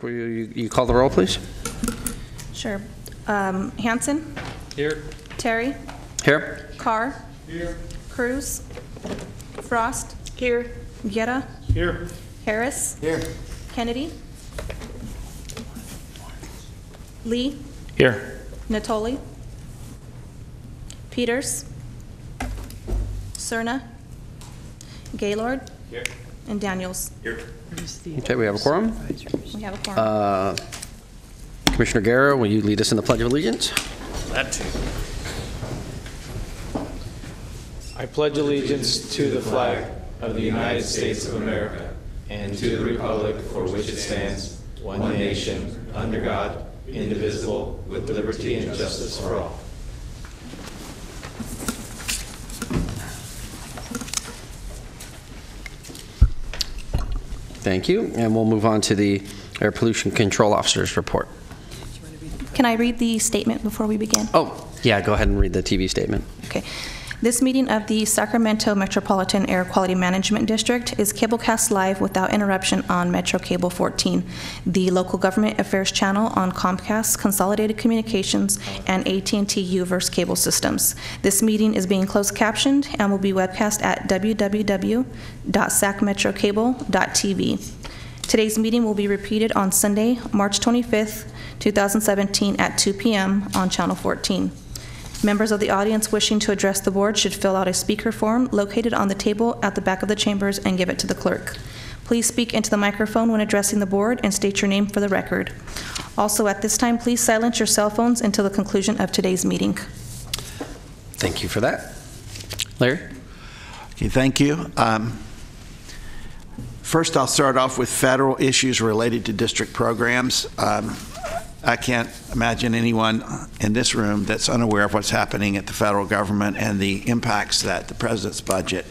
Clerk, will you call the roll, please? Sure. Hanson? Here. Terry? Here. Carr? Here. Cruz? Frost? Here. Guerra? Here. Harris? Here. Kennedy? Lee? Here. Natoli? Peters? Cerna? Gaylord? Here. And Daniels. Here. Okay, we have a quorum. We have a quorum. Commissioner Guerra, will you lead us in the Pledge of Allegiance? Glad to. I pledge allegiance to the flag of the United States of America and to the republic for which it stands, one nation, under God, indivisible, with liberty and justice for all. Thank you. And we'll move on to the Air Pollution Control Officer's report. Can I read the statement before we begin? Oh, yeah, go ahead and read the TV statement. Okay. This meeting of the Sacramento Metropolitan Air Quality Management District is cablecast live without interruption on Metro Cable 14, the local government affairs channel on Comcast, Consolidated Communications, and AT&T U-verse cable systems. This meeting is being closed captioned and will be webcast at www.sacmetrocable.tv. Today's meeting will be repeated on Sunday, March 25th, 2017 at 2 p.m. on Channel 14. Members of the audience wishing to address the board should fill out a speaker form located on the table at the back of the chambers and give it to the clerk. Please speak into the microphone when addressing the board and state your name for the record. Also, at this time, please silence your cell phones until the conclusion of today's meeting. Thank you for that. Larry? Okay, thank you. First, I'll start off with federal issues related to district programs. I can't imagine anyone in this room that's unaware of what's happening at the federal government and the impacts that the president's budget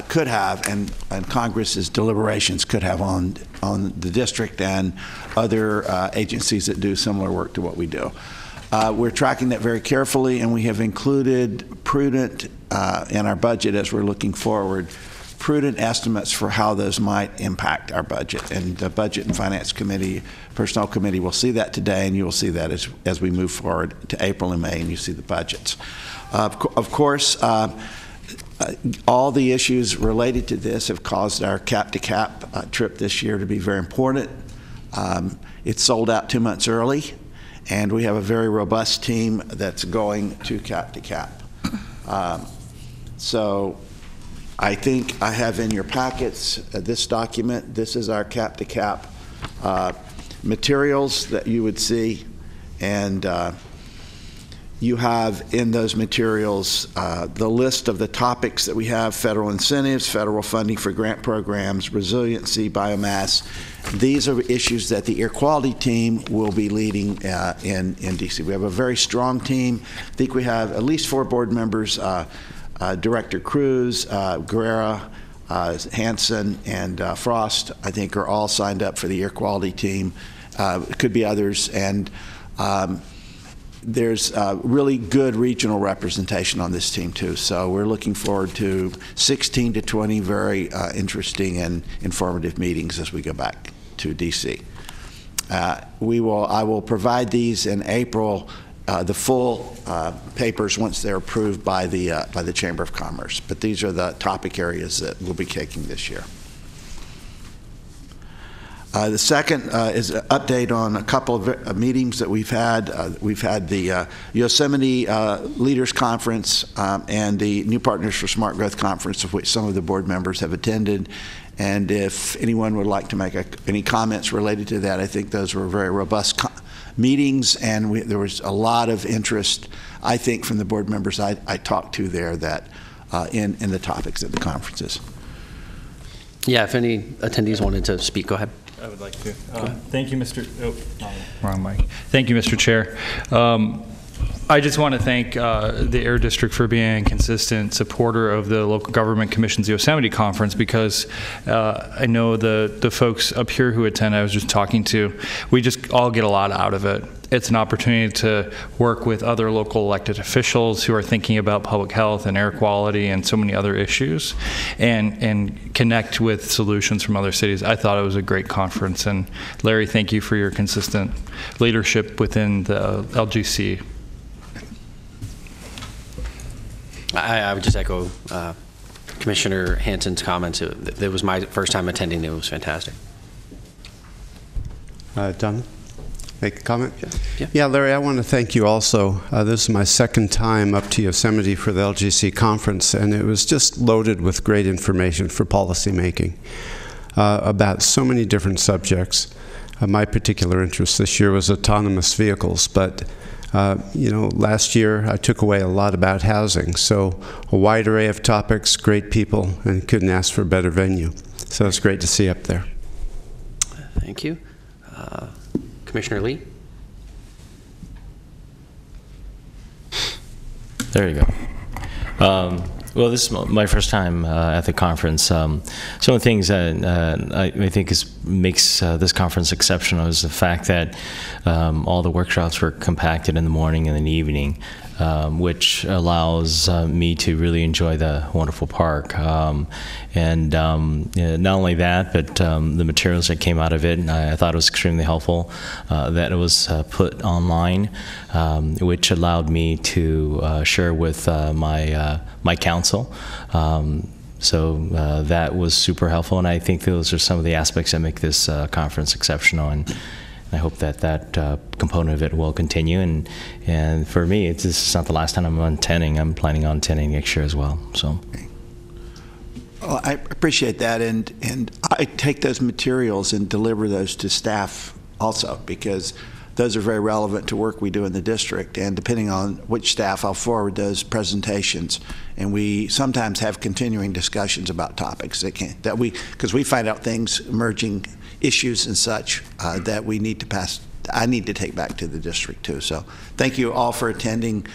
could have and Congress's deliberations could have on the district and other agencies that do similar work to what we do. We're tracking that very carefully, and we have included prudent in our budget as we're looking forward, prudent estimates for how those might impact our budget. And the Budget and Finance Committee, Personnel Committee will see that today, and you will see that as we move forward to April and May, and you see the budgets. Of course, all the issues related to this have caused our cap-to-cap trip this year to be very important. It's sold out 2 months early, and we have a very robust team that's going to cap-to-cap. So I think I have in your packets this document. This is our cap-to-cap materials that you would see, and you have in those materials the list of the topics that we have: federal incentives, federal funding for grant programs, resiliency, biomass. These are issues that the air quality team will be leading in DC. We have a very strong team. I think we have at least 4 board members, Director Cruz, Guerra, Hanson, and Frost, I think, are all signed up for the air quality team. It could be others, and there's really good regional representation on this team too. So we're looking forward to 16 to 20 very interesting and informative meetings as we go back to DC. I will provide these in April. The full papers once they're approved by the Chamber of Commerce. But these are the topic areas that we'll be taking this year. The second is an update on a couple of meetings that we've had. We've had the Yosemite Leaders Conference and the New Partners for Smart Growth Conference, of which some of the board members have attended. And if anyone would like to make any comments related to that, I think those were very robust meetings, and there was a lot of interest, I think, from the board members I talked to there that in the topics of the conferences. Yeah, if any attendees wanted to speak, go ahead. I would like to. Thank you, Mr. Oh, wrong mic. Thank you, Mr. Chair. I just want to thank the Air District for being a consistent supporter of the Local Government Commission's Yosemite Conference, because I know the folks up here who attend, I was just talking to, we just all get a lot out of it. It's an opportunity to work with other local elected officials who are thinking about public health and air quality and so many other issues, and connect with solutions from other cities. I thought it was a great conference, and Larry, thank you for your consistent leadership within the LGC. I would just echo Commissioner Hanson's comments. It was my first time attending. It was fantastic. John, make a comment? Yeah. Yeah, Larry, I want to thank you also. This is my second time up to Yosemite for the LGC conference, and it was just loaded with great information for policymaking about so many different subjects. My particular interest this year was autonomous vehicles, but you know, last year I took away a lot about housing, so a wide array of topics, great people, and couldn't ask for a better venue. So it's great to see you up there. Thank you. Commissioner Lee? There you go. Well, this is my first time at the conference. Some of the things that I think makes this conference exceptional is the fact that all the workshops were compacted in the morning and in the evening, which allows me to really enjoy the wonderful park. And not only that, but the materials that came out of it, I thought it was extremely helpful that it was put online, which allowed me to share with my council. So that was super helpful, and I think those are some of the aspects that make this conference exceptional, and I hope that that component of it will continue. And for me, this is not the last time I'm attending. I'm planning on attending next year as well. So. Well, I appreciate that, and I take those materials and deliver those to staff also, because those are very relevant to work we do in the district, and depending on which staff, I'll forward those presentations. And we sometimes have continuing discussions about topics because we find out things, emerging issues and such that we need to pass. I need to take back to the district too. So thank you all for attending.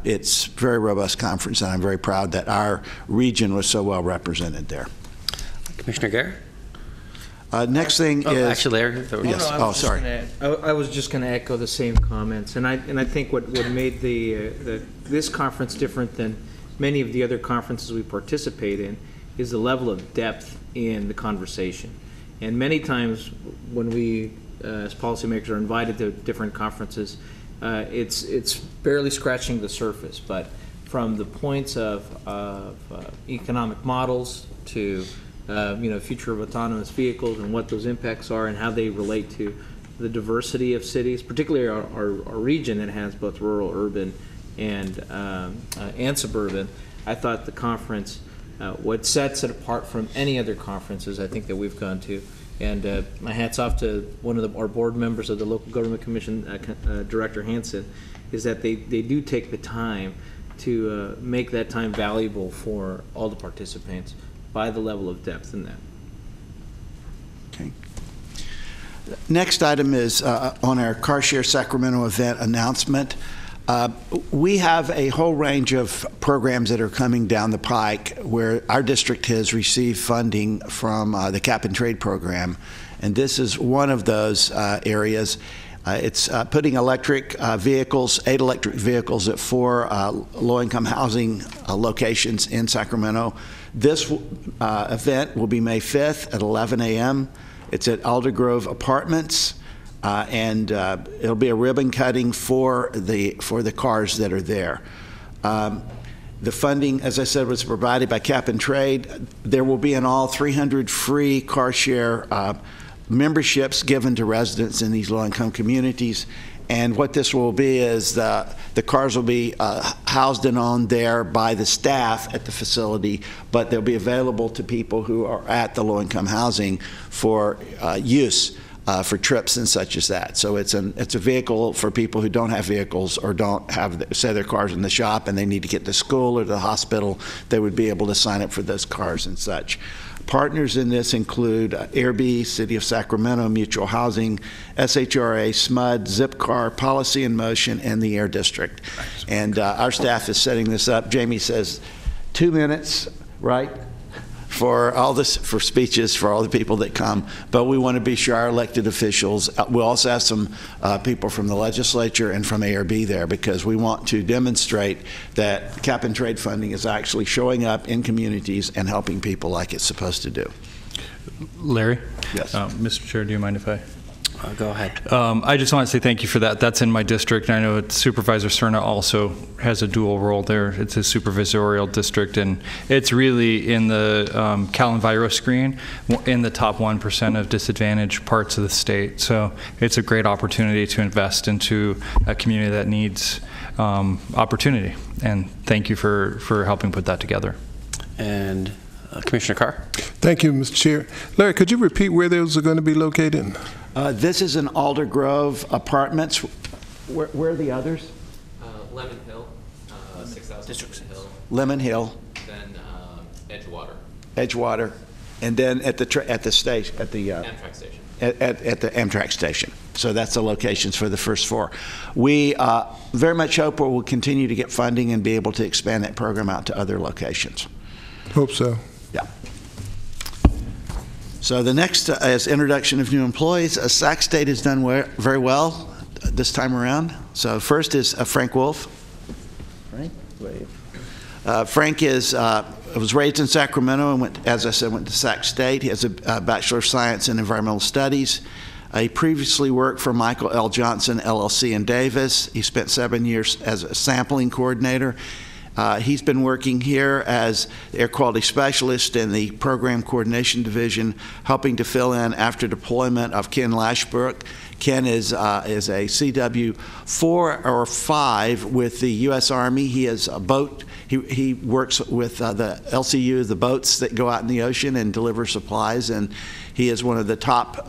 It's a very robust conference, and I'm very proud that our region was so well represented there. Commissioner Guerra? Next thing is actually, Larry. Yes. Oh, sorry. I was just going to echo the same comments, and I think what made this conference different than many of the other conferences we participate in is the level of depth in the conversation. And many times when we, as policymakers, are invited to different conferences, it's barely scratching the surface. But from the points of economic models to future of autonomous vehicles and what those impacts are and how they relate to the diversity of cities, particularly our region that has both rural, urban, and suburban. I thought the conference, what sets it apart from any other conferences I think that we've gone to, and my hat's off to one of our board members of the Local Government Commission, Director Hanson, is that they do take the time to make that time valuable for all the participants by the level of depth in that. Okay. Next item is on our Car Share Sacramento event announcement. We have a whole range of programs that are coming down the pike where our district has received funding from the Cap and Trade program, and this is one of those areas. It's putting electric vehicles, 8 electric vehicles at 4 low-income housing locations in Sacramento. This event will be May 5th at 11 a.m. It's at Aldergrove Apartments, and it'll be a ribbon cutting for the cars that are there. The funding, as I said, was provided by Cap and Trade. There will be in all 300 free car share memberships given to residents in these low-income communities. And what this will be is the cars will be housed and owned there by the staff at the facility, but they'll be available to people who are at the low-income housing for use. for trips and such as that. So it's a vehicle for people who don't have vehicles or don't have, say, their cars in the shop and they need to get to school or to the hospital. They would be able to sign up for those cars and such. Partners in this include Airbnb, City of Sacramento, Mutual Housing, SHRA, SMUD, Zipcar, Policy in Motion, and the Air District. And our staff is setting this up. Jamie says 2 minutes, right, for all this, for speeches for all the people that come. But we want to be sure our elected officials, we'll also have some people from the legislature and from ARB there, because we want to demonstrate that cap and trade funding is actually showing up in communities and helping people like it's supposed to do. Larry? Yes. Mr. Chair, do you mind if I? Go ahead. I just want to say thank you for that. That's in my district. And I know Supervisor Cerna also has a dual role there. It's a supervisorial district, and it's really in the Cal Enviro screen in the top 1% of disadvantaged parts of the state. So it's a great opportunity to invest into a community that needs opportunity. And thank you for helping put that together. And Commissioner Carr? Thank you, Mr. Chair. Larry, could you repeat where those are going to be located? This is in Alder Grove Apartments. Where are the others? Lemon Hill, 6,000 Hill. Lemon Hill. Then Edgewater. Edgewater, and then at the station, at the Amtrak station. At the Amtrak station. So that's the locations for the first 4. We very much hope we will continue to get funding and be able to expand that program out to other locations. Hope so. Yeah. So the next is introduction of new employees. Sac State has done very well this time around. So first is Frank Wolf. Frank, wave. Frank was raised in Sacramento and went, as I said, went to Sac State. He has a Bachelor of Science in Environmental Studies. He previously worked for Michael L. Johnson, LLC in Davis. He spent 7 years as a sampling coordinator. He's been working here as air quality specialist in the program coordination division, helping to fill in after deployment of Ken Lashbrook. Ken is a CW 4 or 5 with the U.S. Army. He is a boat. He works with the LCU, the boats that go out in the ocean and deliver supplies, and he is one of the top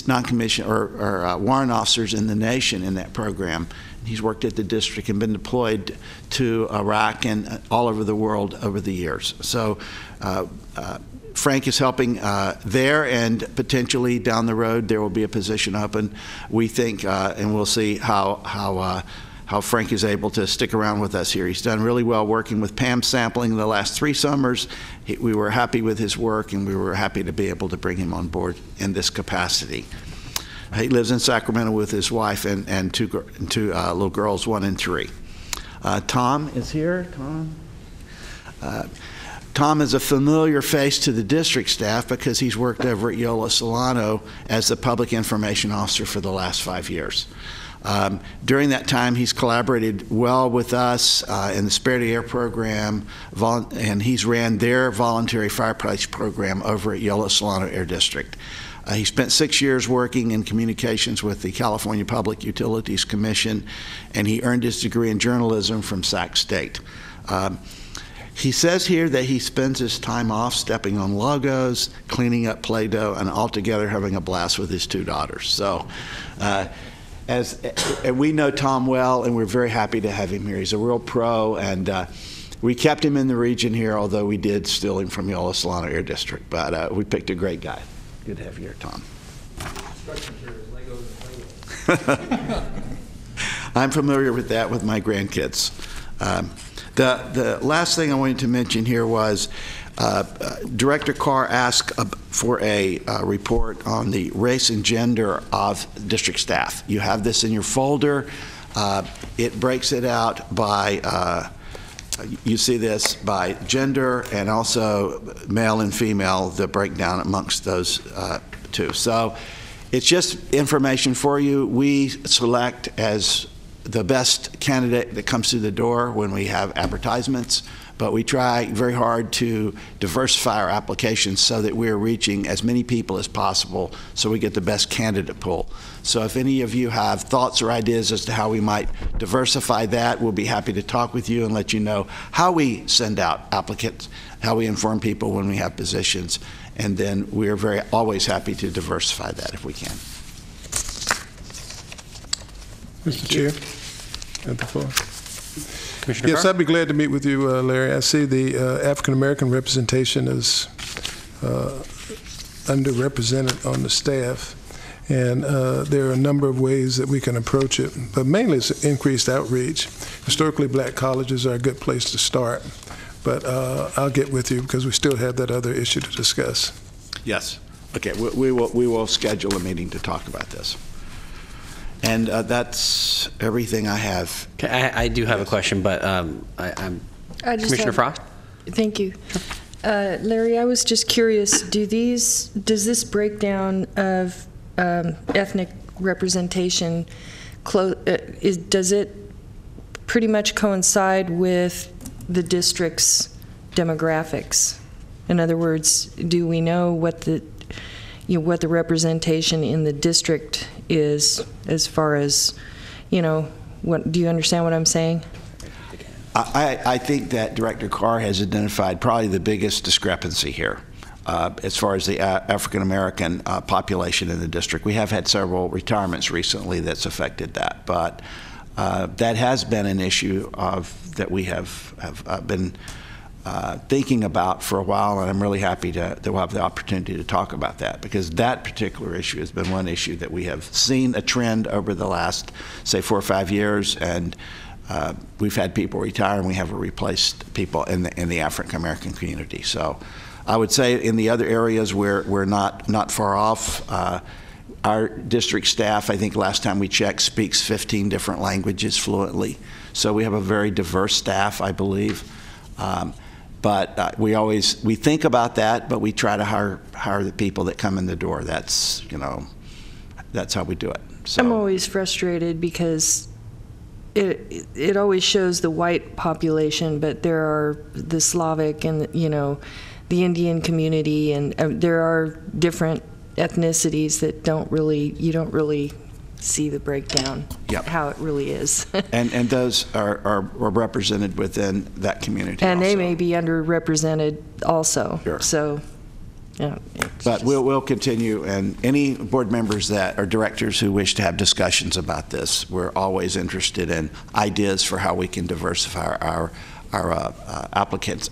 non-commissioned or warrant officers in the nation in that program. He's worked at the district and been deployed to Iraq and all over the world over the years. So Frank is helping there, and potentially down the road there will be a position open. We think, and we'll see how Frank is able to stick around with us here. He's done really well working with PAM sampling the last 3 summers. We were happy with his work, and we were happy to be able to bring him on board in this capacity. He lives in Sacramento with his wife and two little girls, 1 and 3. Tom is here. Tom is a familiar face to the district staff because he's worked over at Yola Solano as the public information officer for the last 5 years. During that time, he's collaborated well with us in the Spare the Air program, and he's ran their voluntary fireplace program over at Yola Solano Air District. He spent 6 years working in communications with the California Public Utilities Commission, and he earned his degree in journalism from Sac State. He says here that he spends his time off stepping on logos, cleaning up Play-Doh, and altogether having a blast with his 2 daughters. So and we know Tom well, and we're very happy to have him here. He's a real pro, and we kept him in the region here, although we did steal him from Yola Solano Air District. But we picked a great guy. Good to have you here, Tom. I'm familiar with that with my grandkids. The last thing I wanted to mention here was Director Carr asked for a report on the race and gender of district staff. You have this in your folder. It breaks it out by you see this by gender and also male and female, the breakdown amongst those 2. So it's just information for you. We select as the best candidate that comes through the door when we have advertisements, but we try very hard to diversify our applications so that we're reaching as many people as possible so we get the best candidate pool. So if any of you have thoughts or ideas as to how we might diversify that, we'll be happy to talk with you and let you know how we send out applicants, how we inform people when we have positions, And then we are always happy to diversify that if we can. Mr. Chair, at the floor. Commissioner Yes, Carr? I'd be glad to meet with you, Larry. I see the African-American representation is underrepresented on the staff, and there are a number of ways that we can approach it, but mainly it's increased outreach. Historically black colleges are a good place to start, but I'll get with you because we still have that other issue to discuss. Yes. Okay, we will schedule a meeting to talk about this. And that's everything I have. Okay, I do have a question, but I'm Commissioner Frost? Thank you. Larry, I was just curious, does this breakdown of ethnic representation, does it pretty much coincide with the district's demographics? In other words, do we know what the representation in the district is, as far as, what, do you understand what I'm saying? I think that Director Carr has identified probably the biggest discrepancy here as far as the African-American population in the district. We have had several retirements recently that's affected that, but that has been an issue that we have been thinking about for a while, and I'm really happy that we'll have the opportunity to talk about that, because that particular issue has been one issue that we have seen a trend over the last, say, 4 or 5 years, and we've had people retire and we have replaced people in the African American community. So I would say in the other areas we're not far off. Our district staff, I think last time we checked, speaks 15 different languages fluently. So we have a very diverse staff, I believe. But we think about that, but we try to hire the people that come in the door. That's how we do it. So I'm always frustrated because it always shows the white population, but there are the Slavic and the Indian community, and there are different ethnicities that you don't really see the breakdown. Yep. How it really is. and those are represented within that community. And also. they may be underrepresented also. Sure. So, but we'll continue, and any board members that are directors who wish to have discussions about this, we're always interested in ideas for how we can diversify our applicants,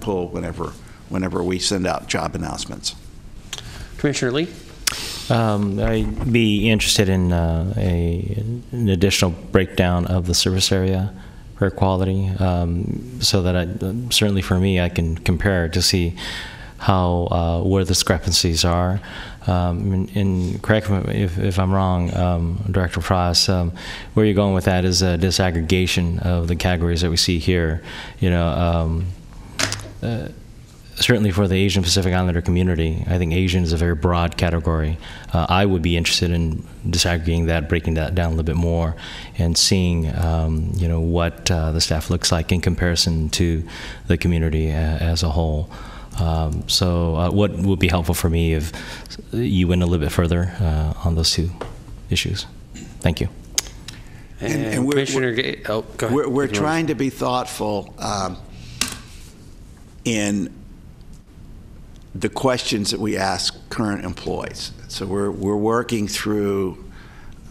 pool whenever we send out job announcements. Commissioner Lee? I'd be interested in an additional breakdown of the service area for quality, so that certainly for me, I can compare to see how where the discrepancies are. And correct me if I'm wrong, Director Frost, where you're going with that is a disaggregation of the categories that we see here. Certainly for the Asian Pacific Islander community, I think Asian is a very broad category. I would be interested in disaggregating that, breaking that down a little bit more, and seeing what the staff looks like in comparison to the community as a whole. So what would be helpful for me if you went a little bit further on those two issues? Thank you. And Commissioner go ahead. We're trying to be thoughtful in the questions that we ask current employees. So we're working through,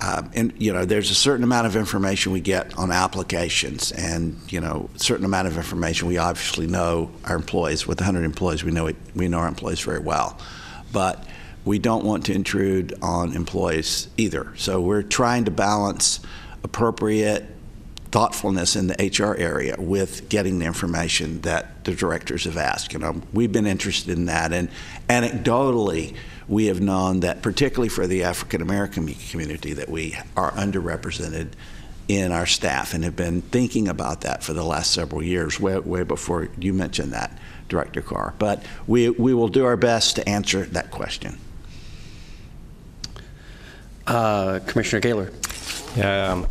there's a certain amount of information we get on applications, and a certain amount of information we obviously know our employees. With 100 employees, we know our employees very well, but we don't want to intrude on employees either. So we're trying to balance appropriate thoughtfulness in the HR area with getting the information that the directors have asked. We've been interested in that, and anecdotally, we have known that particularly for the African American community that we are underrepresented in our staff, and have been thinking about that for the last several years, way before you mentioned that, Director Carr. But we will do our best to answer that question. Commissioner Gaylor. Yeah,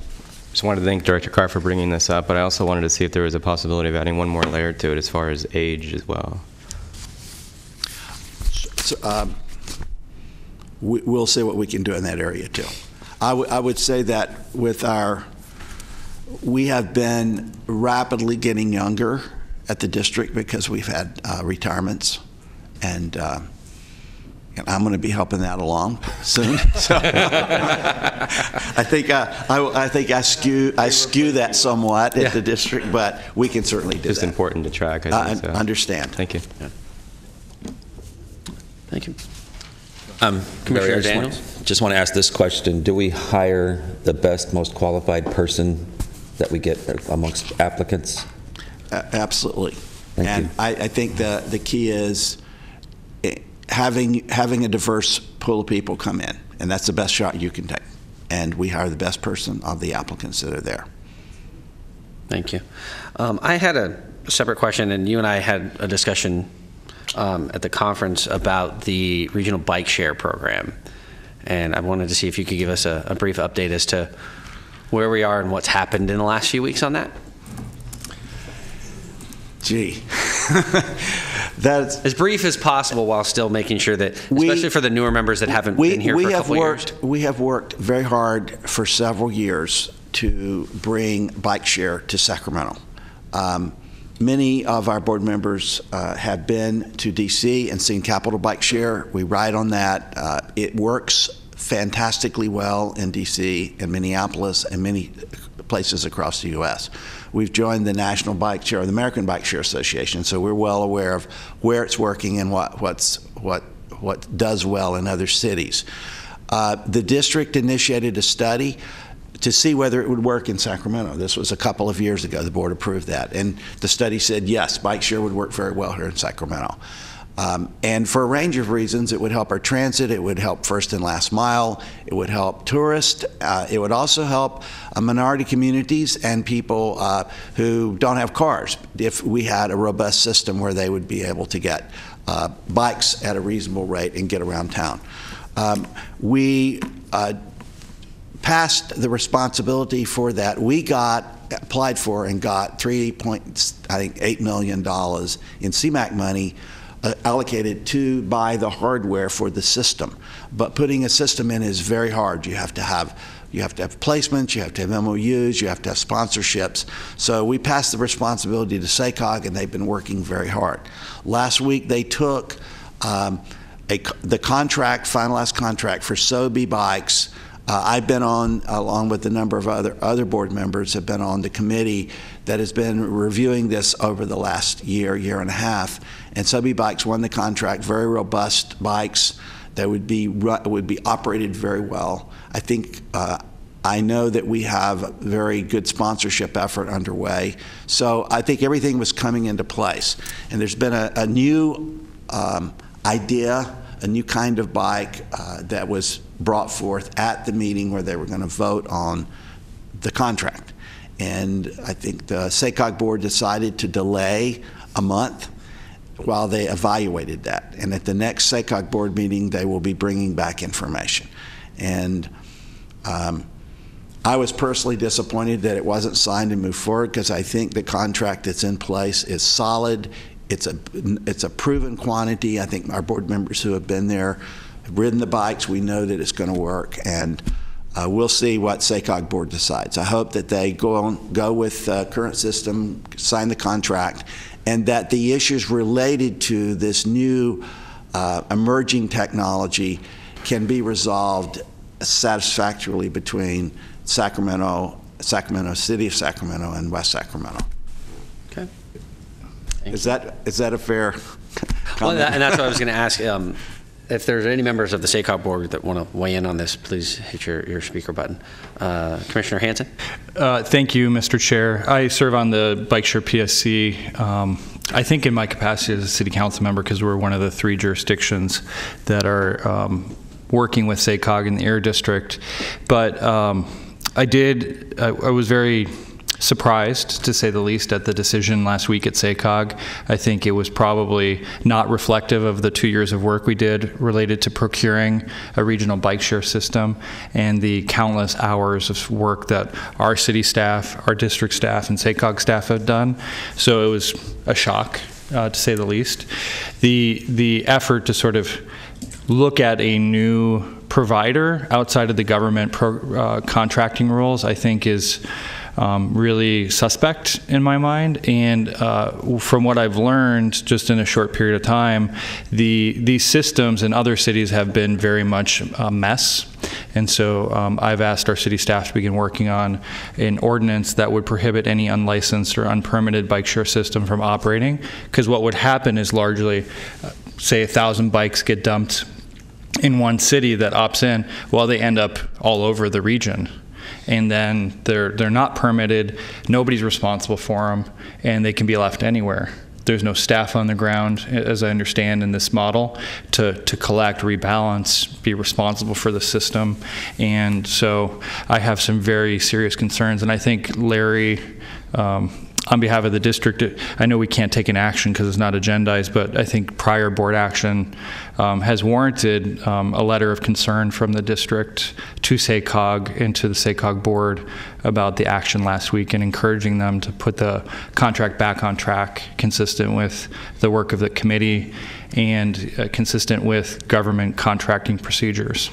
just wanted to thank Director Carr for bringing this up, but I also wanted to see if there was a possibility of adding one more layer to it as far as age as well. So, we'll see what we can do in that area too. I would say that we have been rapidly getting younger at the district because we've had retirements, and and I'm going to be helping that along soon. So I think I skew that somewhat at the district, but we can certainly do Just that. important to track. I think, so. Understand. Thank you. Yeah. Thank you. Larry, Commissioner I Daniels? just want to ask this question. Do we hire the best, most qualified person that we get amongst applicants? Absolutely. Thank and you. I think the key is having a diverse pool of people come in, and that's the best shot you can take. And we hire the best person of the applicants that are there. Thank you. I had a separate question, and you and I had a discussion at the conference about the regional bike share program. And I wanted to see if you could give us a brief update as to where we are and what's happened in the last few weeks on that. Gee. That's as brief as possible while still making sure that, especially for the newer members that haven't been here for a couple years. We have worked very hard for several years to bring bike share to Sacramento. Many of our board members have been to D.C. and seen Capital Bike Share. We ride on that. It works fantastically well in D.C. and Minneapolis and many places across the U.S. We've joined the National Bike Share, or the American Bike Share Association, so we're well aware of where it's working and what does well in other cities. The district initiated a study to see whether it would work in Sacramento. This was a couple of years ago. The board approved that. And the study said, yes, bike share would work very well here in Sacramento. And for a range of reasons, it would help our transit, it would help first and last mile, it would help tourists, it would also help minority communities and people who don't have cars if we had a robust system where they would be able to get bikes at a reasonable rate and get around town. We passed the responsibility for that. We applied for and got $3.8 million in CMAQ money allocated to buy the hardware for the system. But putting a system in is very hard. You have to have placements, you have to have MOUs, you have to have sponsorships. So we passed the responsibility to SACOG, and they've been working very hard. Last week they took the contract, finalized contract for SoBe bikes. I've been on, along with a number of other board members, have been on the committee that has been reviewing this over the last year and a half. And SoBe Bikes won the contract, very robust bikes that would be operated very well. I think, I know that we have a very good sponsorship effort underway. So I think everything was coming into place. And there's been a new idea, a new kind of bike that was brought forth at the meeting where they were going to vote on the contract. And I think the SACOG board decided to delay a month while they evaluated that. And at the next SACOG board meeting, they will be bringing back information. And I was personally disappointed that it wasn't signed and moved forward, because I think the contract that's in place is solid. It's a proven quantity. I think our board members who have been there have ridden the bikes. We know that it's going to work, and we'll see what SACOG board decides. I hope that they go with the current system, sign the contract, and that the issues related to this new emerging technology can be resolved satisfactorily between Sacramento, City of Sacramento, and West Sacramento. Okay. Is that a fair comment? Well, and that's what I was going to ask. If there's any members of the SACOG board that want to weigh in on this, please hit your speaker button. Commissioner Hanson? Thank you, Mr. Chair. I serve on the Bike Share PSC. I think in my capacity as a city council member, because we're one of the 3 jurisdictions that are working with SACOG in the Air District. But I was very surprised, to say the least, at the decision last week at SACOG. I think it was probably not reflective of the 2 years of work we did related to procuring a regional bike share system and the countless hours of work that our city staff, our district staff, and SACOG staff have done. So it was a shock, to say the least. The effort to sort of look at a new provider outside of the government contracting rules, I think, is really suspect in my mind. And from what I've learned just in a short period of time, these systems in other cities have been very much a mess. And so I've asked our city staff to begin working on an ordinance that would prohibit any unlicensed or unpermitted bike share system from operating. Because what would happen is largely, say 1,000 bikes get dumped in one city that opts in, well, they end up all over the region. And then they're not permitted, nobody's responsible for them, and they can be left anywhere. There's no staff on the ground, as I understand in this model, to collect, rebalance, be responsible for the system. And so I have some very serious concerns. And I think Larry, on behalf of the district, I know we can't take an action because it's not agendized, but I think prior board action has warranted a letter of concern from the district to SACOG and to the SACOG board about the action last week and encouraging them to put the contract back on track, consistent with the work of the committee and consistent with government contracting procedures.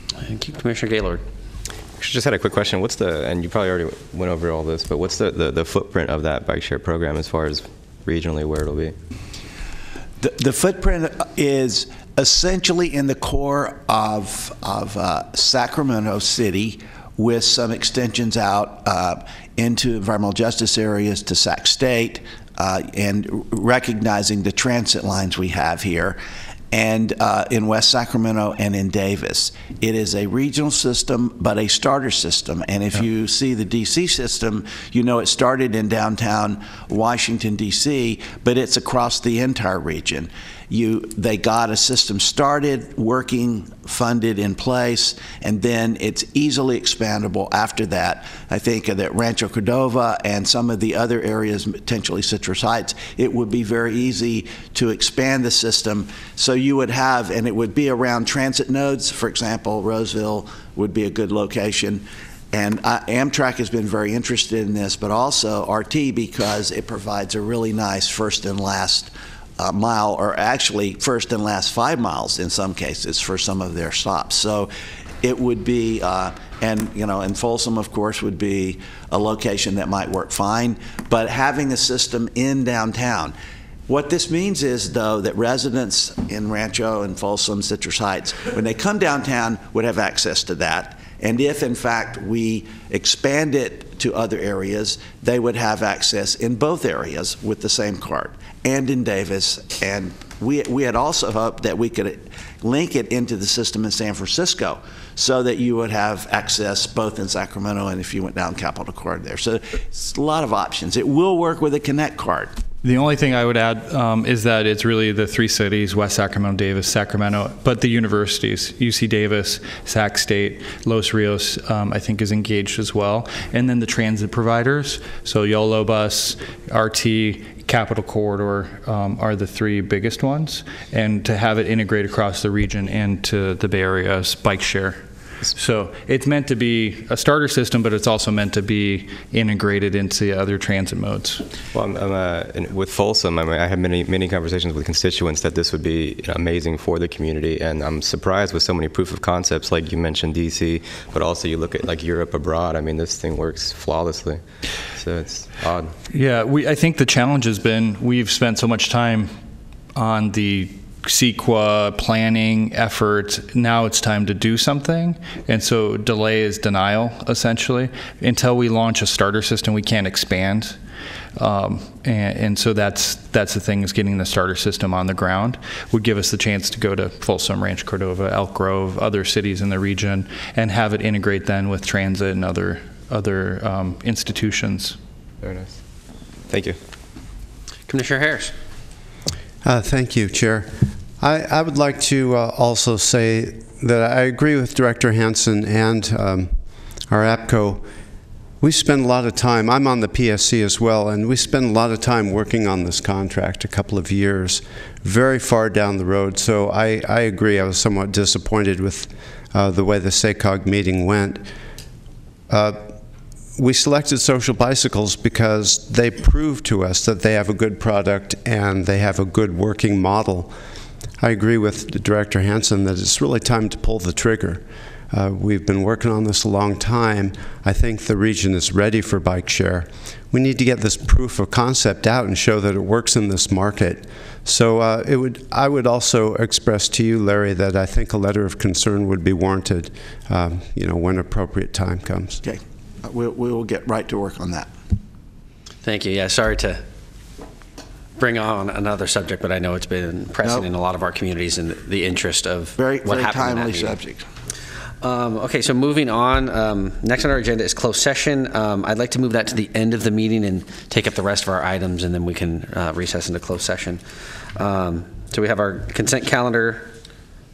Thank you, Commissioner Gaylord. Just had a quick question. What's and you probably already went over all this, but what's the footprint of that bike share program as far as regionally where it'll be? The footprint is essentially in the core of Sacramento City, with some extensions out into environmental justice areas to Sac State, and recognizing the transit lines we have here, and in West Sacramento and in Davis. It is a regional system, but a starter system. And if you see the DC system, you know it started in downtown Washington, DC, but it's across the entire region. They got a system started, working, funded, in place, and then it's easily expandable after that. I think that Rancho Cordova and some of the other areas, potentially Citrus Heights, it would be very easy to expand the system. So you would have, and it would be around transit nodes. For example, Roseville would be a good location. And Amtrak has been very interested in this, but also RT, because it provides a really nice first and last mile, or actually first and last 5 miles in some cases for some of their stops. So it would be, and Folsom, of course, would be a location that might work fine, but having a system in downtown. What this means is, though, that residents in Rancho and Folsom, Citrus Heights, when they come downtown, would have access to that. And if, in fact, we expand it to other areas, they would have access in both areas with the same card, and in Davis. And we had also hoped that we could link it into the system in San Francisco so that you would have access both in Sacramento and if you went down Capitol Card there. So it's a lot of options. It will work with a Connect card. The only thing I would add is that it's really the 3 cities, West Sacramento, Davis, Sacramento, but the universities, UC Davis, Sac State, Los Rios, I think is engaged as well. And then the transit providers, so YOLO Bus, RT, Capitol Corridor are the 3 biggest ones. And to have it integrate across the region and to the Bay Area's bike share. So it's meant to be a starter system, but it's also meant to be integrated into other transit modes. Well, with Folsom, I had many conversations with constituents that this would be amazing for the community, and I'm surprised with so many proof of concepts, like you mentioned DC, but also you look at like Europe abroad. I mean, this thing works flawlessly, so it's odd. Yeah, I think the challenge has been we've spent so much time on the CEQA planning effort. Now it's time to do something, and so delay is denial, essentially. Until we launch a starter system, we can't expand, and so that's the thing, is getting the starter system on the ground would give us the chance to go to Folsom, Rancho Cordova, Elk Grove, other cities in the region, and have it integrate then with transit and other institutions. Very nice. Thank you. Commissioner Harris. Thank you, Chair. I would like to also say that I agree with Director Hansen and our APCO. We spend a lot of time, I'm on the PSC as well, and we spend a lot of time working on this contract, a couple of years, very far down the road. So I agree, I was somewhat disappointed with the way the SACOG meeting went. We selected Social Bicycles because they proved to us that they have a good product and they have a good working model. I agree with Director Hansen that it's really time to pull the trigger. We've been working on this a long time. I think the region is ready for bike share. We need to get this proof of concept out and show that it works in this market. So I would also express to you, Larry, that I think a letter of concern would be warranted, when appropriate time comes. Okay, we will get right to work on that. Thank you. Yeah, sorry to bring on another subject, but I know it's been present in a lot of our communities in the interest of very what happened timely in that meeting. subject. Okay, so moving on, next on our agenda is closed session. I'd like to move that to the end of the meeting and take up the rest of our items, and then we can recess into closed session. So we have our consent calendar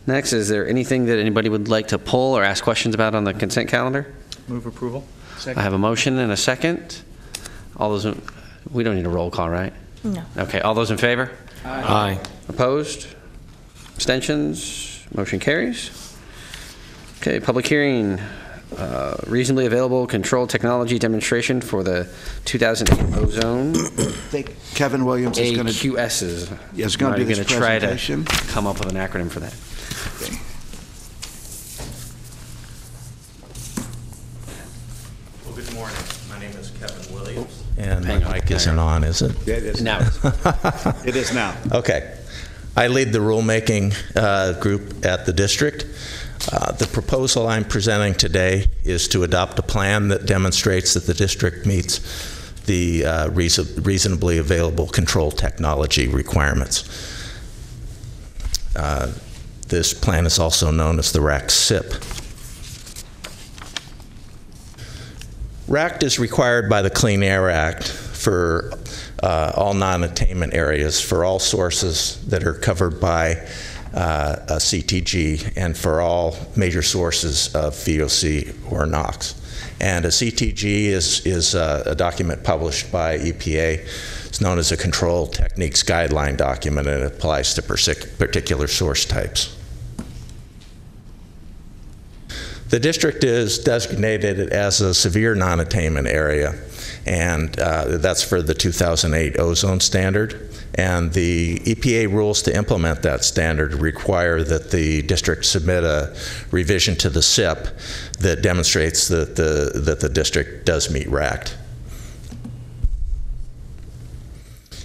next. Is there anything that anybody would like to pull or ask questions about on the consent calendar? Move approval. I have a motion and a second. All those, we don't need a roll call, right? No. Okay, all those in favor? Aye. Opposed? Abstentions? Motion carries. Okay, public hearing, reasonably available control technology demonstration for the 2008 ozone. I think Kevin Williams is going to AQSs. is going to do this presentation. Try to come up with an acronym for that. Okay. Well, good morning. My name is Kevin Williams, and Hang my on. mic isn't on, is it? Yeah, it is Now. It is now. Okay. I lead the rulemaking group at the district. The proposal I'm presenting today is to adopt a plan that demonstrates that the district meets the reasonably available control technology requirements. This plan is also known as the RACT-SIP. RACT is required by the Clean Air Act for all non-attainment areas for all sources that are covered by a CTG and for all major sources of VOC or NOx. And a CTG is a document published by EPA. It's known as a Control Techniques Guideline document, and it applies to particular source types. The district is designated as a severe non-attainment area, and that's for the 2008 ozone standard. And the EPA rules to implement that standard require that the district submit a revision to the SIP that demonstrates that the district does meet RACT.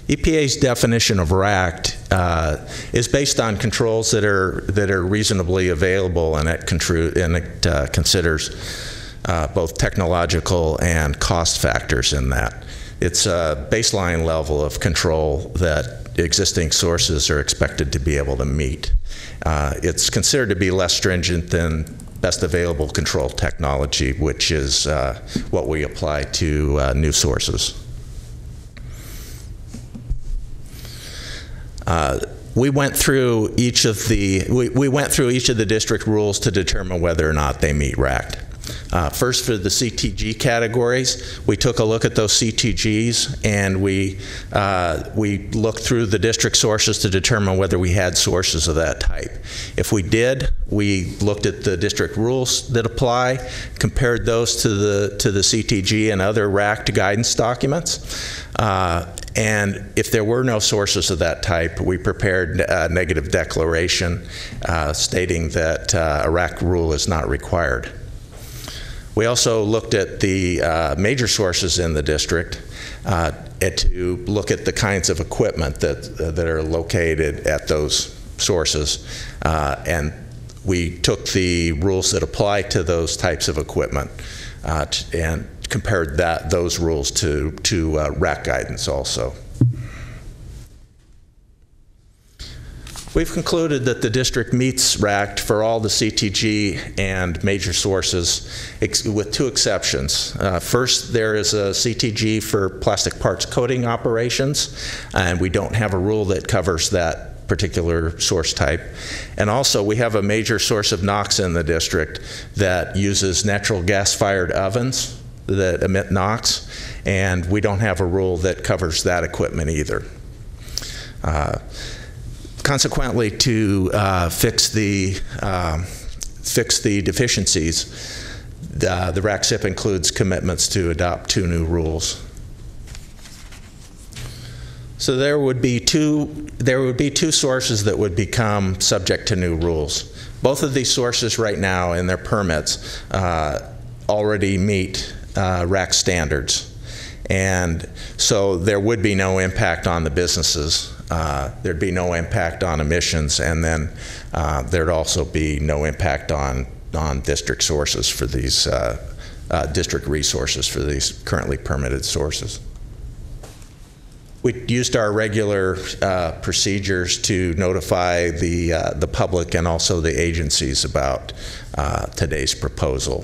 EPA's definition of RACT is based on controls that are reasonably available, and it considers both technological and cost factors in that. It's a baseline level of control that existing sources are expected to be able to meet. It's considered to be less stringent than best available control technology, which is what we apply to new sources. We went through each of the district rules to determine whether or not they meet RACT. First, for the CTG categories, we took a look at those CTGs, and we looked through the district sources to determine whether we had sources of that type. If we did, we looked at the district rules that apply, compared those to the CTG and other RACT guidance documents. And if there were no sources of that type, we prepared a negative declaration stating that a RACT rule is not required. We also looked at the major sources in the district to look at the kinds of equipment that are located at those sources. And we took the rules that apply to those types of equipment and compared those rules to RACT guidance also. We've concluded that the district meets RACT for all the CTG and major sources, with two exceptions. First, there is a CTG for plastic parts coating operations, and we don't have a rule that covers that particular source type. And also, we have a major source of NOx in the district that uses natural gas-fired ovens that emit NOx, and we don't have a rule that covers that equipment either. Consequently, to fix the deficiencies, the RACT-SIP includes commitments to adopt 2 new rules. So there would be two sources that would become subject to new rules. Both of these sources right now in their permits already meet RAC standards. And so there would be no impact on the businesses. There'd be no impact on emissions, and then there'd also be no impact on district sources for these, district resources for these currently permitted sources. We used our regular procedures to notify the public and also the agencies about today's proposal.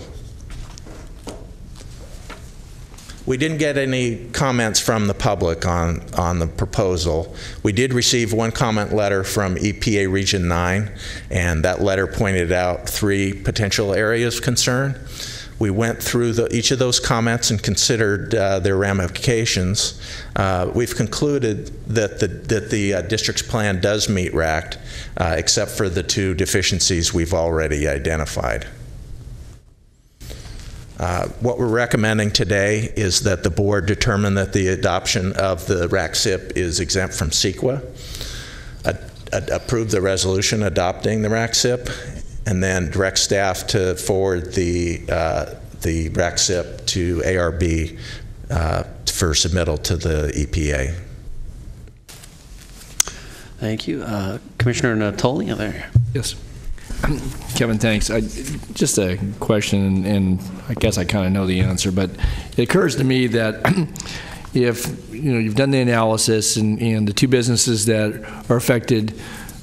We didn't get any comments from the public on the proposal. We did receive one comment letter from EPA Region 9, and that letter pointed out 3 potential areas of concern. We went through each of those comments and considered their ramifications. We've concluded that the district's plan does meet RACT, except for the 2 deficiencies we've already identified. What we're recommending today is that the board determine that the adoption of the RAC-SIP is exempt from CEQA, approve the resolution adopting the RAC-SIP, and then direct staff to forward the RAC-SIP to ARB for submittal to the EPA. Thank you. Commissioner Natoli, there. Yes. Kevin, thanks. Just a question, and I guess I kind of know the answer, but it occurs to me that if you've done the analysis and the 2 businesses that are affected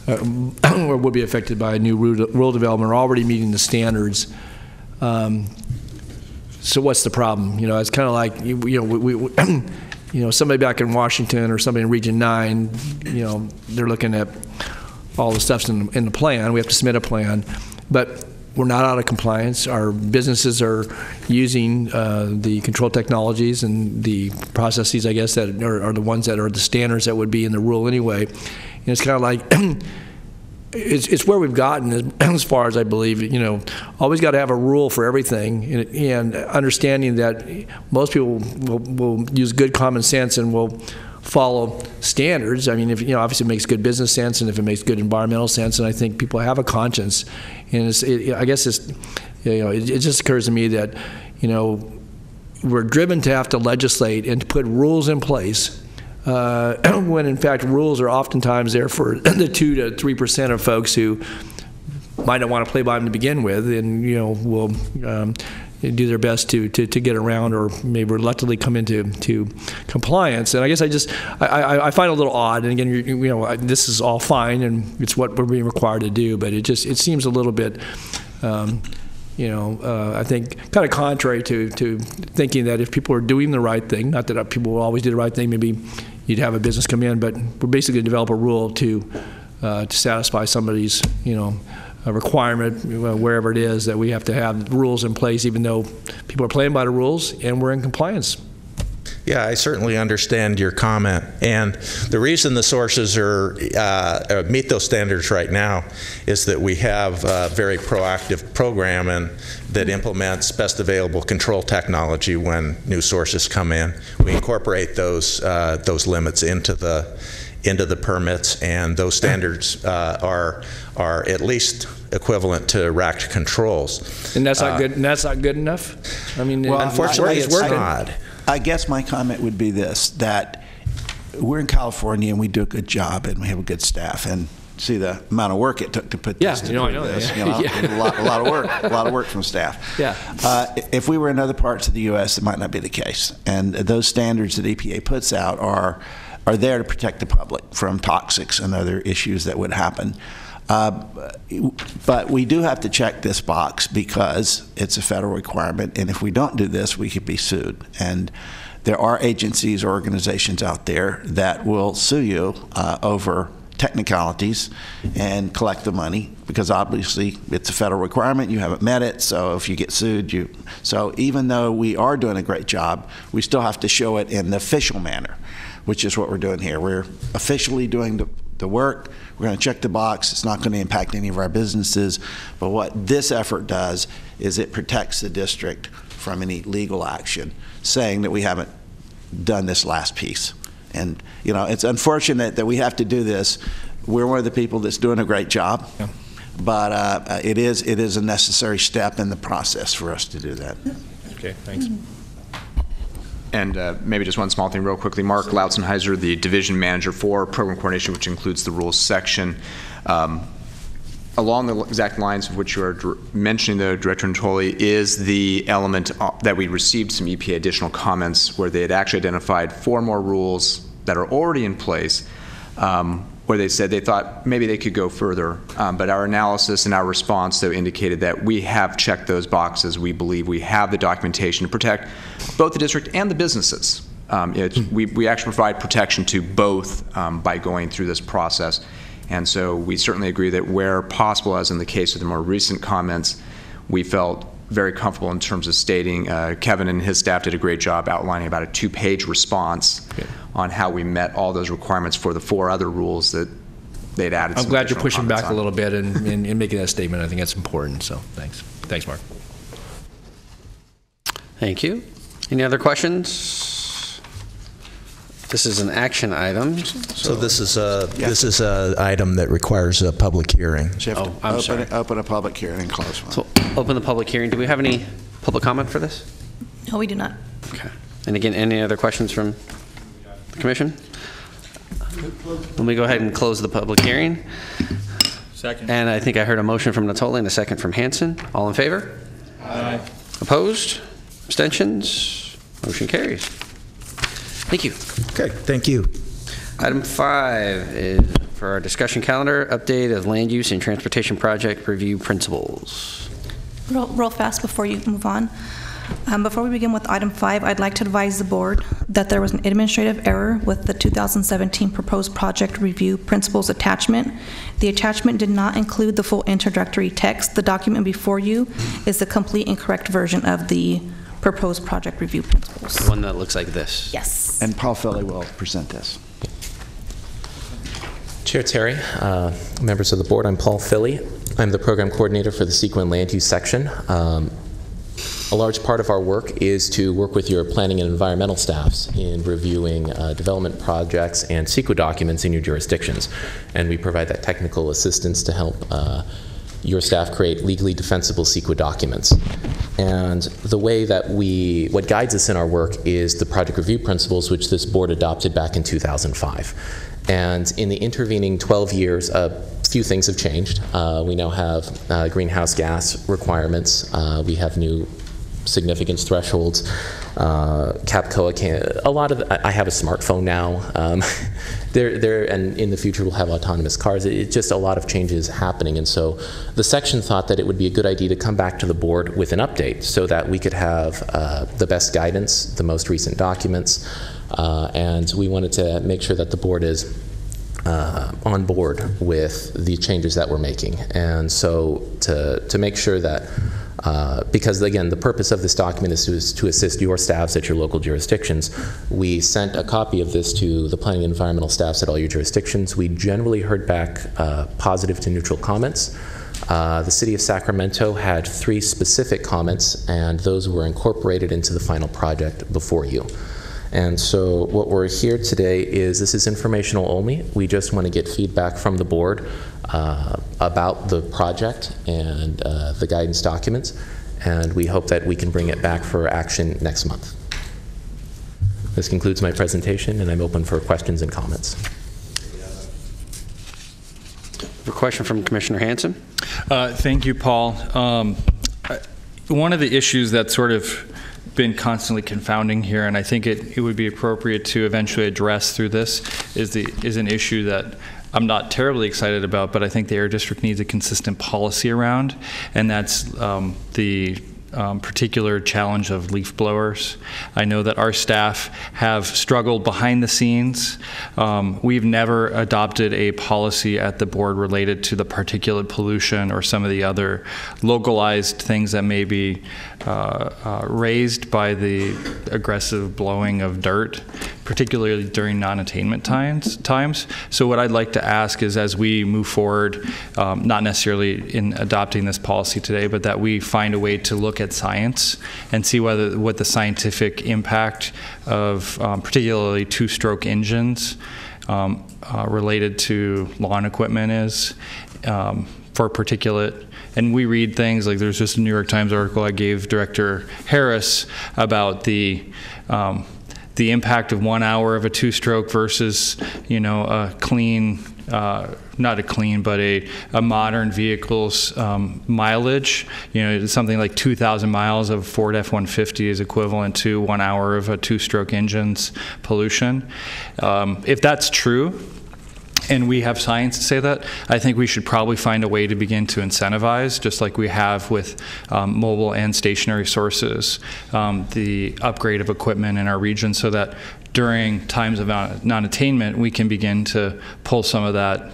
or would be affected by a new rural development are already meeting the standards, so what's the problem? It's kind of like somebody back in Washington or somebody in Region 9, they're looking at all the stuff's in the plan. We have to submit a plan, but we're not out of compliance. Our businesses are using the control technologies and the processes, I guess, that are the ones that are the standards that would be in the rule anyway. And it's kind of like it's where we've gotten as far as I believe. Always got to have a rule for everything, and understanding that most people will use good common sense and will follow standards. I mean, if obviously it makes good business sense, and if it makes good environmental sense, and I think people have a conscience, and I guess it just occurs to me that we're driven to have to legislate and to put rules in place when in fact rules are oftentimes there for the 2 to 3% of folks who might not want to play by them to begin with, and will do their best to get around or maybe reluctantly come into compliance. And I guess I find it a little odd. And again, this is all fine, and it's what we're being required to do. But it seems a little bit, I think, kind of contrary to thinking that if people are doing the right thing, not that people will always do the right thing. Maybe you'd have a business come in, but we're basically going to develop a rule to satisfy somebody's a requirement, wherever it is, that we have to have rules in place, even though people are playing by the rules and we're in compliance. Yeah, I certainly understand your comment, and the reason the sources meet those standards right now is that we have a very proactive program that implements best available control technology when new sources come in. We incorporate those limits into the permits, and those standards are at least equivalent to RACT controls. And that's not good. And that's not good enough. I mean, well, unfortunately, it's working. I guess my comment would be this: that we're in California and we do a good job and we have a good staff. And see the amount of work it took to put this together. I know that. A lot of work from staff. Yeah. If we were in other parts of the U.S., it might not be the case. And those standards that EPA puts out are there to protect the public from toxics and other issues that would happen. But we do have to check this box because it's a federal requirement, and if we don't do this, we could be sued. And there are agencies or organizations out there that will sue you over technicalities and collect the money, because obviously it's a federal requirement, you haven't met it, so if you get sued, so even though we are doing a great job, we still have to show it in the official manner, which is what we're doing here. We're officially doing the work. We're going to check the box. It's not going to impact any of our businesses, but what this effort does is it protects the district from any legal action, saying that we haven't done this last piece. And it's unfortunate that we have to do this. We're one of the people that's doing a great job, but it is a necessary step in the process for us to do that. Okay, thanks. And maybe just one small thing real quickly. Mark Lautzenheiser, the division manager for program coordination, which includes the rules section. Along the exact lines of which you are mentioning, though, Director Natoli, is the element that we received some EPA additional comments where they had actually identified 4 more rules that are already in place, where they said they thought maybe they could go further. But our analysis and our response, though, indicated that we have checked those boxes. We believe we have the documentation to protect both the district and the businesses. We actually provide protection to both by going through this process. And so we certainly agree that where possible, as in the case of the more recent comments, we felt very comfortable in terms of stating, Kevin and his staff did a great job outlining about a 2-page response on how we met all those requirements for the 4 other rules that they'd added. I'm glad you're pushing back a little bit and making that statement. I think that's important, so thanks. Thanks, Mark. Thank you. Any other questions? This is an action item. So this is a item that requires a public hearing. So you have to open a public hearing and close one. So open the public hearing. Do we have any public comment for this? No, we do not. Okay. And again, any other questions from the commission? Let me go ahead and close the public hearing. Second. And I think I heard a motion from Natoli and a second from Hanson. All in favor? Aye. Opposed? Abstentions? Motion carries. Thank you. Okay, thank you. Item 5 is for our discussion calendar, update of land use and transportation project review principles. Real fast before you move on. Before we begin with item 5, I'd like to advise the board that there was an administrative error with the 2017 proposed project review principles attachment. The attachment did not include the full introductory text. The document before you is the complete and correct version of the proposed project review principles. The one that looks like this. Yes. And Paul Philly will present this. Chair Terry, members of the board, I'm Paul Philly. I'm the program coordinator for the CEQA Land Use section. A large part of our work is to work with your planning and environmental staffs in reviewing development projects and CEQA documents in your jurisdictions. And we provide that technical assistance to help your staff create legally defensible CEQA documents. And the way that what guides us in our work is the project review principles, which this board adopted back in 2005. And in the intervening 12 years, a few things have changed. We now have greenhouse gas requirements. We have new significance thresholds. CAPCOA a lot of, I have a smartphone now. And in the future we'll have autonomous cars. It's just a lot of changes happening. And so the section thought that it would be a good idea to come back to the board with an update so that we could have the best guidance, the most recent documents, and we wanted to make sure that the board is on board with the changes that we're making. And so to make sure that because again, the purpose of this document is to assist your staffs at your local jurisdictions. We sent a copy of this to the planning and environmental staffs at all your jurisdictions. We generally heard back positive to neutral comments. The city of Sacramento had 3 specific comments, and those were incorporated into the final project before you. And so what we're here today is, this is informational only. We just want to get feedback from the board about the project and the guidance documents, and we hope that we can bring it back for action next month. This concludes my presentation, and I'm open for questions and comments. A question from Commissioner Hanson. Thank you, Paul. One of the issues that sort of been constantly confounding here, and I think it would be appropriate to eventually address through this, is an issue that I'm not terribly excited about, but I think the Air District needs a consistent policy around, and that's the particular challenge of leaf blowers. I know that our staff have struggled behind the scenes. We've never adopted a policy at the board related to the particulate pollution or some of the other localized things that may be raised by the aggressive blowing of dirt, particularly during non-attainment times. So what I'd like to ask is, as we move forward, not necessarily in adopting this policy today, but that we find a way to look at science and see what the scientific impact of particularly 2-stroke engines related to lawn equipment is. for particulate. And we read things like there's just a New York Times article I gave Director Harris about the impact of 1 hour of a two-stroke versus, a clean, not a clean, but a modern vehicle's mileage. Something like 2,000 miles of Ford F-150 is equivalent to 1 hour of a two-stroke engine's pollution. If that's true, and we have science to say that, I think we should probably find a way to begin to incentivize, just like we have with mobile and stationary sources, the upgrade of equipment in our region, so that during times of non-attainment, we can begin to pull some of that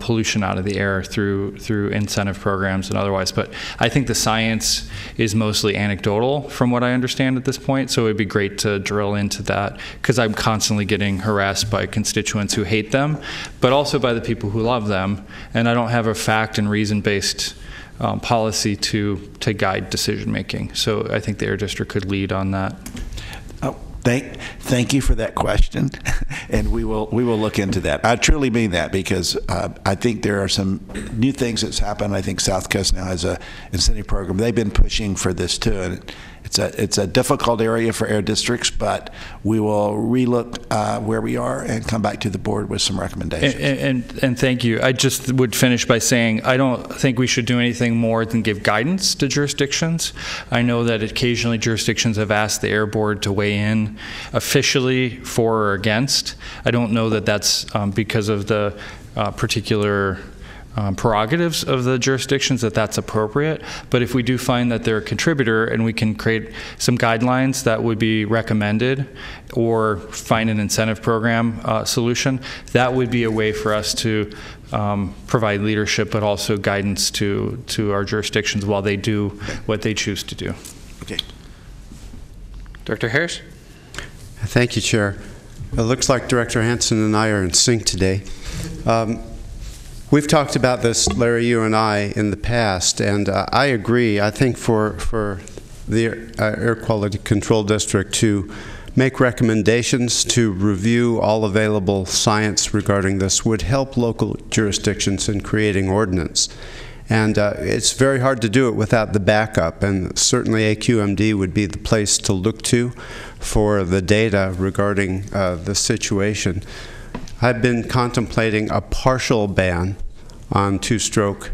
pollution out of the air through incentive programs and otherwise. But I think the science is mostly anecdotal from what I understand at this point, so it'd be great to drill into that, because I'm constantly getting harassed by constituents who hate them, but also by the people who love them, and I don't have a fact and reason-based policy to guide decision making. So I think the Air District could lead on that. Thank you for that question, and we will look into that. I truly mean that, because I think there are some new things that's happened. I think South Coast now has a incentive program. They've been pushing for this too, and it's a difficult area for air districts, but we will relook where we are and come back to the board with some recommendations. And thank you. I just would finish by saying I don't think we should do anything more than give guidance to jurisdictions. I know that occasionally jurisdictions have asked the Air Board to weigh in officially for or against. I don't know that that's because of the particular prerogatives of the jurisdictions that's appropriate, but if we do find that they're a contributor and we can create some guidelines that would be recommended or find an incentive program solution, that would be a way for us to provide leadership but also guidance to our jurisdictions while they do what they choose to do. Okay. Director Harris? Thank you, Chair. It looks like Director Hansen and I are in sync today. We've talked about this, Larry, you and I, in the past, and I agree. I think for the Air Quality Control District to make recommendations to review all available science regarding this would help local jurisdictions in creating ordinance. And it's very hard to do it without the backup, and certainly AQMD would be the place to look to for the data regarding the situation. I've been contemplating a partial ban on two-stroke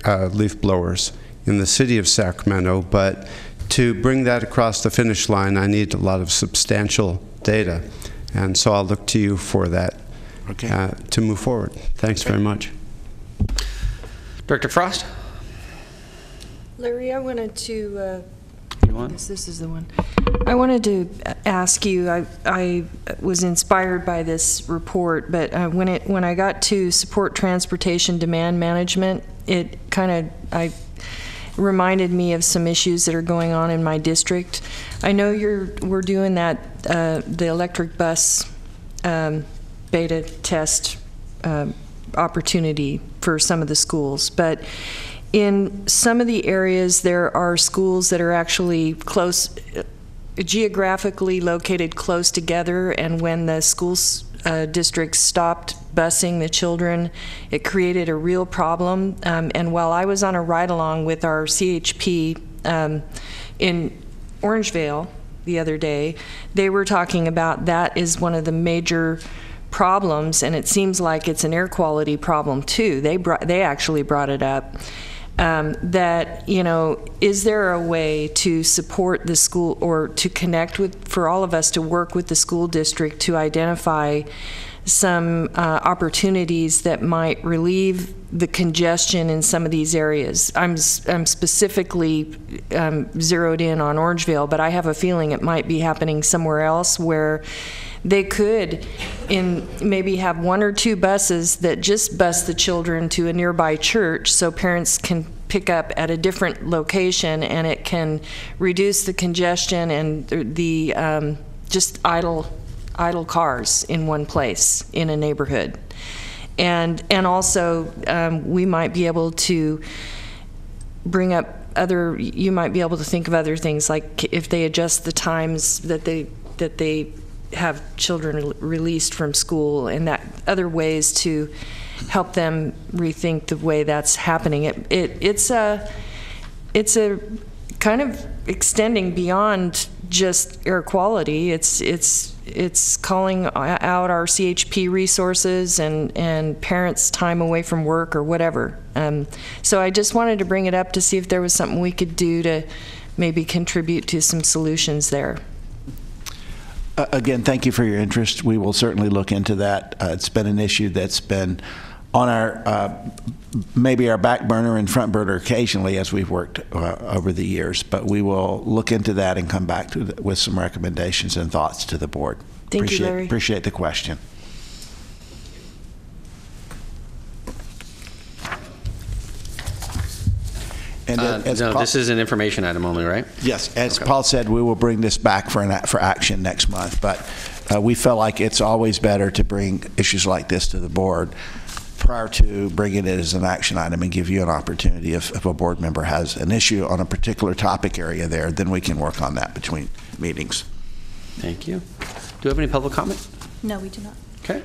leaf blowers in the city of Sacramento, but to bring that across the finish line, I need a lot of substantial data, and so I'll look to you for that to move forward. Thanks very much. Director Frost? Larry, I wanted to this is the one. I wanted to ask you, I was inspired by this report, but when I got to support transportation demand management, it kind of reminded me of some issues that are going on in my district. I know we're doing that, the electric bus beta test opportunity for some of the schools, but in some of the areas there are schools that are actually geographically located close together, and when the school district stopped busing the children, it created a real problem. And while I was on a ride-along with our CHP in Orangevale the other day, they were talking about that is one of the major problems, and it seems like it's an air quality problem too. They actually brought it up. That, is there a way to support the school or to connect with, for all of us to work with the school district to identify some opportunities that might relieve the congestion in some of these areas? I'm specifically zeroed in on Orangevale, but I have a feeling it might be happening somewhere else where they could maybe have one or two buses that just bus the children to a nearby church so parents can pick up at a different location, and it can reduce the congestion and the just idle cars in one place in a neighborhood. And also we might be able to bring up you might be able to think of other things, like if they adjust the times that they have children released from school, and that other ways to help them rethink the way that's happening. It's a kind of extending beyond just air quality. It's calling out our CHP resources and parents' time away from work or whatever. So I just wanted to bring it up to see if there was something we could do to maybe contribute to some solutions there. Again, thank you for your interest. We will certainly look into that. It's been an issue that's been on our maybe our back burner and front burner occasionally as we've worked over the years, but we will look into that and come back with some recommendations and thoughts to the board. Thank you, Larry. Appreciate the question. And no, this is an information item only, right? Yes, as Paul said, we will bring this back for action next month, but we felt like it's always better to bring issues like this to the board prior to bringing it as an action item and give you an opportunity if a board member has an issue on a particular topic area there, then we can work on that between meetings. Thank you. Do we have any public comment? No, we do not. Okay.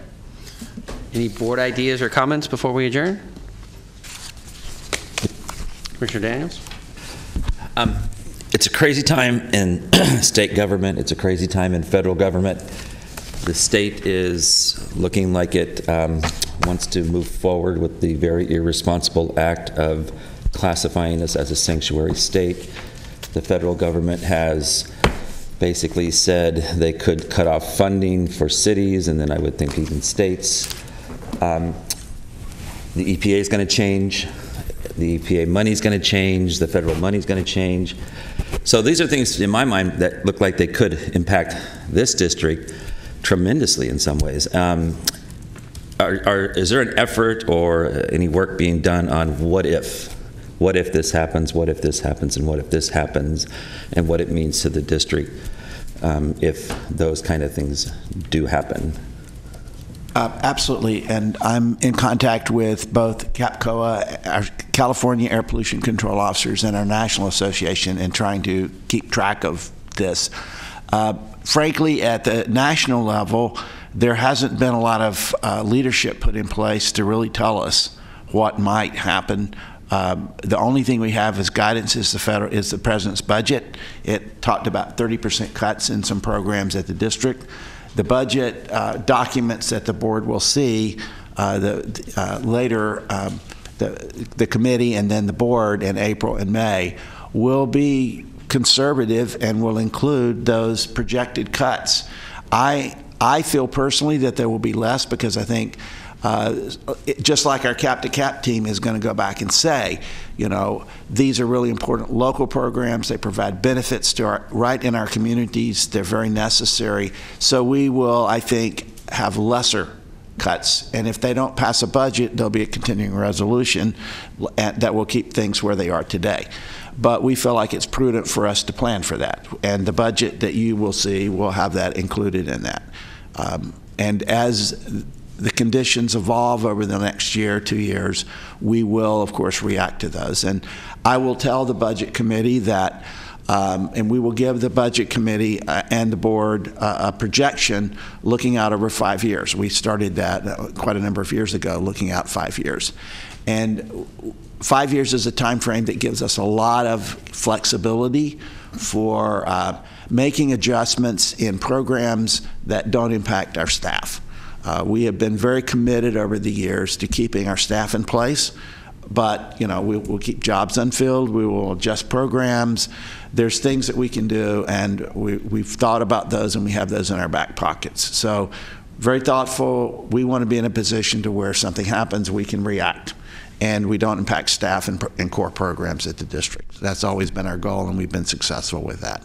Any board ideas or comments before we adjourn? Commissioner Daniels? It's a crazy time in state government. It's a crazy time in federal government. The state is looking like it wants to move forward with the very irresponsible act of classifying us as a sanctuary state. The federal government has basically said they could cut off funding for cities, and then I would think even states. The EPA is going to change. The EPA money is going to change. The federal money is going to change. So these are things in my mind that look like they could impact this district tremendously in some ways. Is there an effort or any work being done on what if? What if this happens? What if this happens? And what if this happens? And what it means to the district if those kind of things do happen? Absolutely, and I'm in contact with both CAPCOA, our California Air Pollution Control Officers, and our National Association in trying to keep track of this. Frankly, at the national level, there hasn't been a lot of leadership put in place to really tell us what might happen. The only thing we have as guidance is the president's budget. It talked about 30% cuts in some programs at the district. The budget documents that the board will see later, the committee and then the board in April and May will be conservative and will include those projected cuts. I feel personally that there will be less because I think just like our cap-to-cap team is going to go back and say, you know, these are really important local programs. They provide benefits to right in our communities. They're very necessary. So we will, I think, have lesser cuts. And if they don't pass a budget, there'll be a continuing resolution that will keep things where they are today. But we feel like it's prudent for us to plan for that. And the budget that you will see will have that included in that. And as the conditions evolve over the next year, 2 years, we will, of course, react to those. And I will tell the Budget Committee that, and we will give the Budget Committee and the board a projection looking out over 5 years. We started that quite a number of years ago, looking out 5 years. And 5 years is a time frame that gives us a lot of flexibility for making adjustments in programs that don't impact our staff. We have been very committed over the years to keeping our staff in place, but you know, we'll keep jobs unfilled, we will adjust programs. There's things that we can do, and we've thought about those, and we have those in our back pockets. So very thoughtful. We want to be in a position to where something happens, we can react, and we don't impact staff and core programs at the district. That's always been our goal, and we've been successful with that.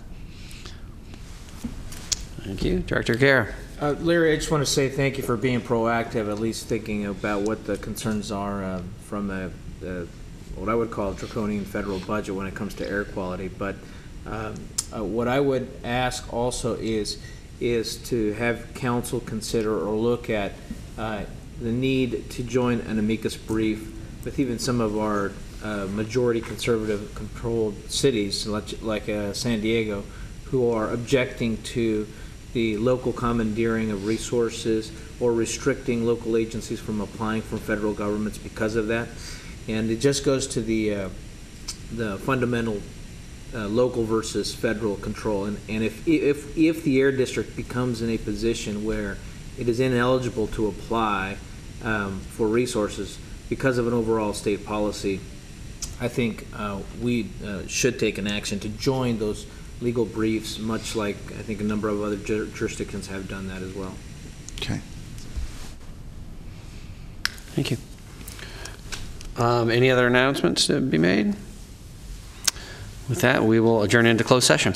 Thank you. Director Gare. Larry, I just want to say thank you for being proactive, at least thinking about what the concerns are from what I would call a draconian federal budget when it comes to air quality. But what I would ask also is to have council consider or look at the need to join an amicus brief with even some of our majority conservative controlled cities like San Diego, who are objecting to the local commandeering of resources or restricting local agencies from applying for federal governments because of that. And it just goes to the fundamental local versus federal control. And if the Air District becomes in a position where it is ineligible to apply for resources because of an overall state policy, I think we should take an action to join those legal briefs, much like I think a number of other jurisdictions have done that as well. Okay. Thank you. Any other announcements to be made? With that, we will adjourn into closed session.